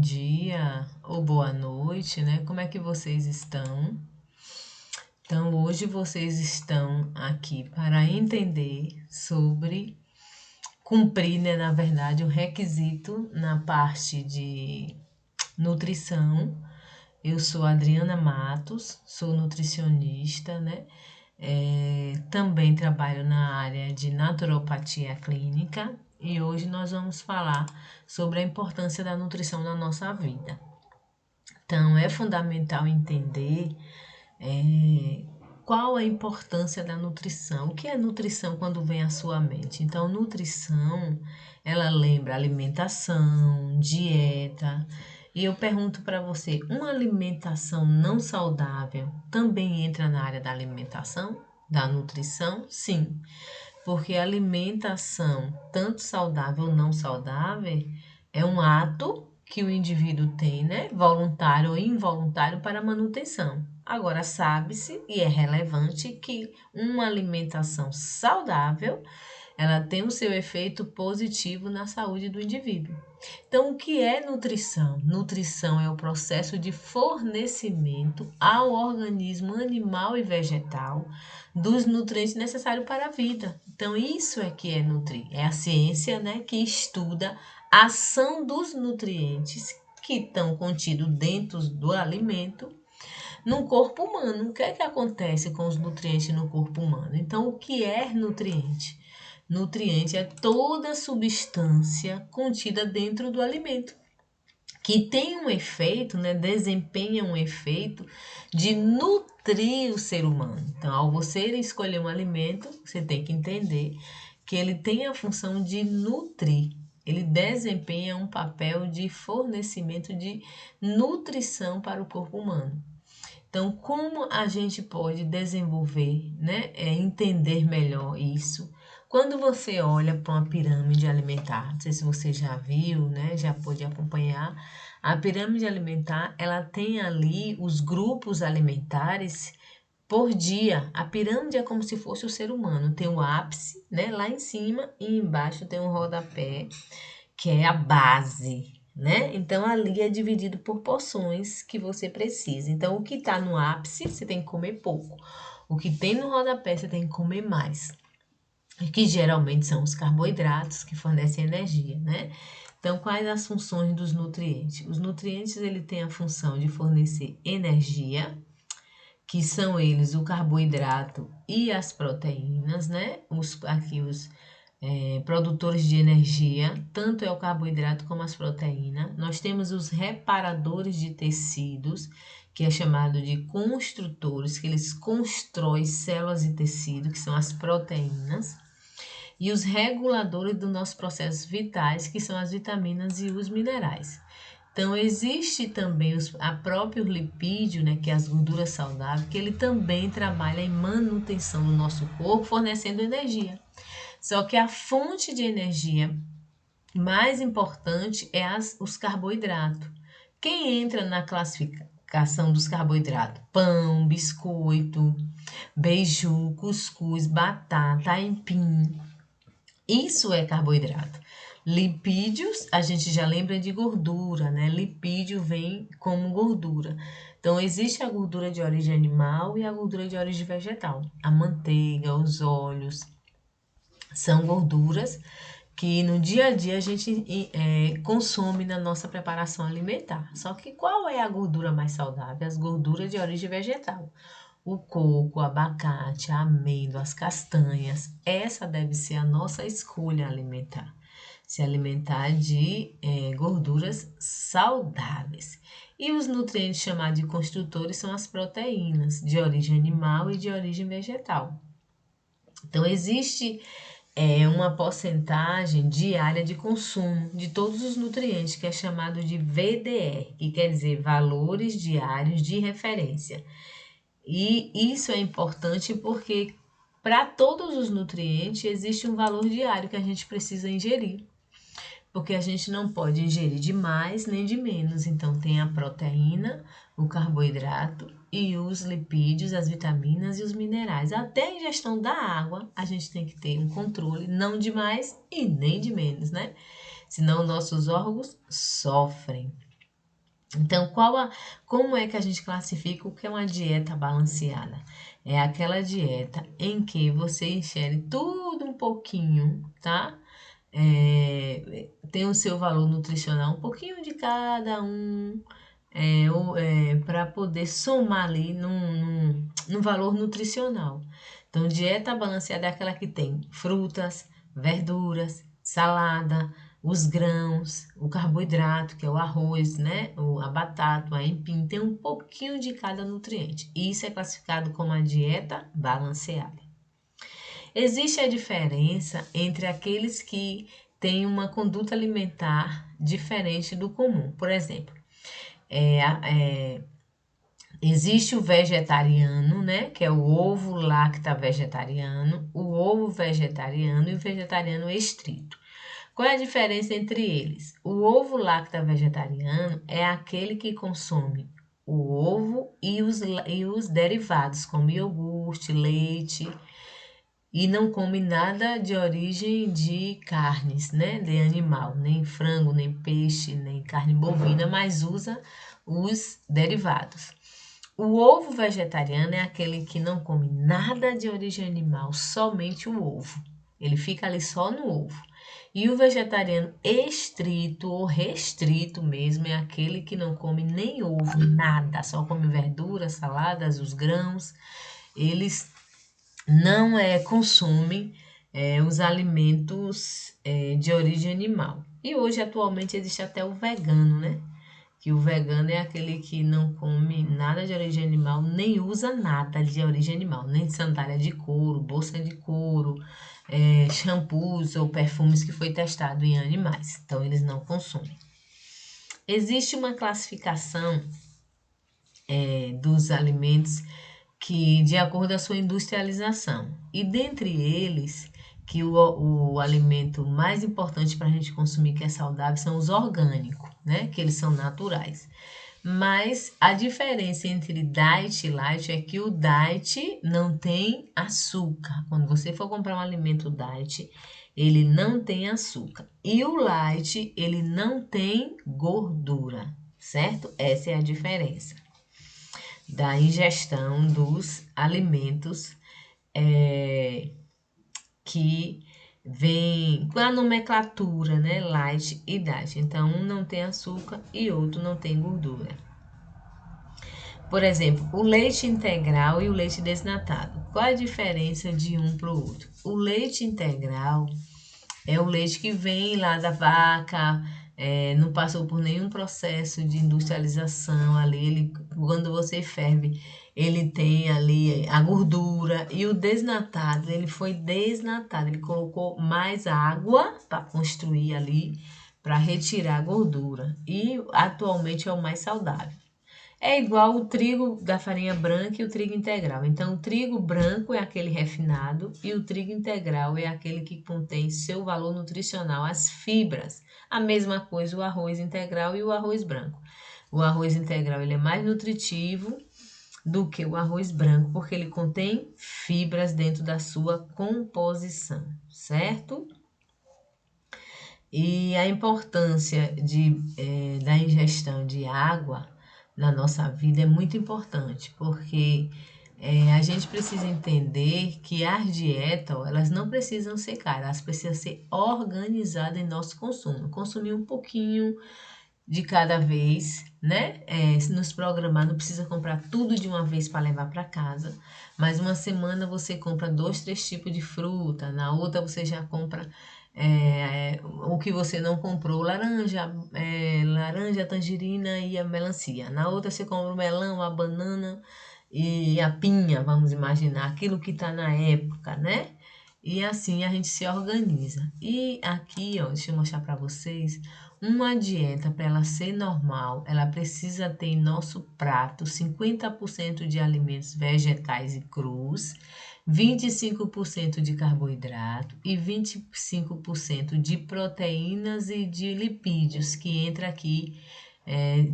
dia ou boa noite, né? Como é que vocês estão? Então, hoje vocês estão aqui para entender sobre cumprir, né, na verdade, o requisito na parte de nutrição. Eu sou Adriana Matos, sou nutricionista, né? Também trabalho na área de naturopatia clínica e hoje nós vamos falar sobre a importância da nutrição na nossa vida. Então, é fundamental entender qual a importância da nutrição. O que é nutrição quando vem à sua mente? Então, nutrição, ela lembra alimentação, dieta. E eu pergunto para você, uma alimentação não saudável também entra na área da alimentação, da nutrição? Sim, porque a alimentação, tanto saudável ou não saudável, é um ato que o indivíduo tem, né, voluntário ou involuntário para manutenção. Agora, sabe-se e é relevante que uma alimentação saudável, ela tem o seu efeito positivo na saúde do indivíduo. Então, o que é nutrição? Nutrição é o processo de fornecimento ao organismo animal e vegetal dos nutrientes necessários para a vida. Então, isso é que é nutrir. É a ciência, né, que estuda a ação dos nutrientes que estão contidos dentro do alimento no corpo humano. O que é que acontece com os nutrientes no corpo humano? Então, o que é nutriente? Nutriente é toda substância contida dentro do alimento, que tem um efeito, né, desempenha um efeito de nutrir o ser humano. Então, ao você escolher um alimento, você tem que entender que ele tem a função de nutrir. Ele desempenha um papel de fornecimento de nutrição para o corpo humano. Então, como a gente pode desenvolver, né, entender melhor isso? Quando você olha para uma pirâmide alimentar, não sei se você já viu, né, já pôde acompanhar, a pirâmide alimentar, ela tem ali os grupos alimentares por dia. A pirâmide é como se fosse o ser humano, tem o ápice, né, lá em cima e embaixo tem um rodapé, que é a base, né? Então, ali é dividido por porções que você precisa. Então, o que está no ápice, você tem que comer pouco. O que tem no rodapé, você tem que comer mais. Que geralmente são os carboidratos que fornecem energia, né? Então, quais as funções dos nutrientes? Os nutrientes, ele tem a função de fornecer energia, que são eles o carboidrato e as proteínas, né? Aqui os produtores de energia, tanto é o carboidrato como as proteínas. Nós temos os reparadores de tecidos, que é chamado de construtores, que eles constroem células e tecido, que são as proteínas. E os reguladores dos nossos processos vitais, que são as vitaminas e os minerais. Então, existe também a próprio lipídio, né, que é as gorduras saudáveis, que ele também trabalha em manutenção do nosso corpo, fornecendo energia. Só que a fonte de energia mais importante é os carboidratos. Quem entra na classificação dos carboidratos? Pão, biscoito, beiju, cuscuz, batata, aipim. Isso é carboidrato. Lipídios, a gente já lembra de gordura, né? Lipídio vem como gordura. Então, existe a gordura de origem animal e a gordura de origem vegetal. A manteiga, os óleos, são gorduras que no dia a dia a gente consome na nossa preparação alimentar. Só que qual é a gordura mais saudável? As gorduras de origem vegetal. O coco, o abacate, a amêndoa, as castanhas. Essa deve ser a nossa escolha alimentar. Se alimentar de gorduras saudáveis. E os nutrientes chamados de construtores são as proteínas de origem animal e de origem vegetal. Então, existe uma porcentagem diária de consumo de todos os nutrientes, que é chamado de VDR, que quer dizer valores diários de referência. E isso é importante porque para todos os nutrientes existe um valor diário que a gente precisa ingerir. Porque a gente não pode ingerir de mais nem de menos. Então, tem a proteína, o carboidrato e os lipídios, as vitaminas e os minerais. Até a ingestão da água, a gente tem que ter um controle, não de mais e nem de menos, né? Senão, nossos órgãos sofrem. Então, como é que a gente classifica o que é uma dieta balanceada? É aquela dieta em que você ingere tudo um pouquinho, tá? Tem o seu valor nutricional, um pouquinho de cada um, para poder somar ali num valor nutricional. Então, dieta balanceada é aquela que tem frutas, verduras, salada, os grãos, o carboidrato, que é o arroz, né? A batata, o aipim, tem um pouquinho de cada nutriente. Isso é classificado como a dieta balanceada. Existe a diferença entre aqueles que têm uma conduta alimentar diferente do comum. Por exemplo, existe o vegetariano, né? Que é o ovo lacta vegetariano, o ovo vegetariano e o vegetariano estrito. Qual é a diferença entre eles? O ovo lacta vegetariano é aquele que consome o ovo e os derivados, como iogurte, leite, e não come nada de origem de carnes, né? De animal, nem frango, nem peixe, nem carne bovina, mas usa os derivados. O ovo vegetariano é aquele que não come nada de origem animal, somente o ovo. Ele fica ali só no ovo. E o vegetariano estrito ou restrito mesmo é aquele que não come nem ovo, nada, só come verduras, saladas, os grãos. Eles não consomem os alimentos de origem animal. E hoje, atualmente, existe até o vegano, né? Que o vegano é aquele que não come nada de origem animal, nem usa nada de origem animal, nem sandália de couro, bolsa de couro, shampoos ou perfumes que foi testado em animais. Então, eles não consomem. Existe uma classificação dos alimentos que de acordo com a sua industrialização. E dentre eles, que o alimento mais importante para a gente consumir que é saudável são os orgânicos, né? Que eles são naturais. Mas a diferença entre diet e light é que o diet não tem açúcar. Quando você for comprar um alimento diet, ele não tem açúcar. E o light, ele não tem gordura, certo? Essa é a diferença da ingestão dos alimentos que vem com a nomenclatura, né? Light e diet. Então, um não tem açúcar e outro não tem gordura. Por exemplo, o leite integral e o leite desnatado. Qual a diferença de um para o outro? O leite integral é o leite que vem lá da vaca, não passou por nenhum processo de industrialização ali. Quando você ferve, ele tem ali a gordura. E o desnatado, ele foi desnatado. Ele colocou mais água para construir ali, para retirar a gordura. E atualmente é o mais saudável. É igual o trigo da farinha branca e o trigo integral. Então, o trigo branco é aquele refinado e o trigo integral é aquele que contém seu valor nutricional, as fibras. A mesma coisa o arroz integral e o arroz branco. O arroz integral ele é mais nutritivo do que o arroz branco, porque ele contém fibras dentro da sua composição, certo? E a importância da ingestão de água na nossa vida é muito importante, porque a gente precisa entender que as dietas, elas não precisam ser caras, elas precisam ser organizadas em nosso consumo. Consumir um pouquinho de cada vez, né? Se nos programar, não precisa comprar tudo de uma vez para levar para casa, mas uma semana você compra 2, 3 tipos de fruta, na outra você já compra o que você não comprou, laranja, tangerina e a melancia. Na outra você compra o melão, a banana e a pinha, vamos imaginar, aquilo que está na época, né? E assim a gente se organiza. E aqui, ó, deixa eu mostrar para vocês, uma dieta para ela ser normal, ela precisa ter em nosso prato 50% de alimentos vegetais e crus, 25% de carboidrato e 25% de proteínas e de lipídios, que entra aqui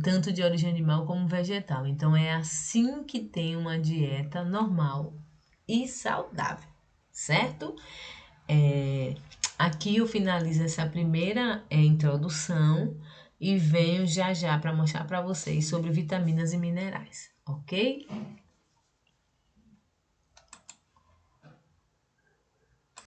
tanto de origem animal como vegetal. Então, é assim que tem uma dieta normal e saudável, certo? Aqui eu finalizo essa primeira introdução e venho já já para mostrar para vocês sobre vitaminas e minerais, ok?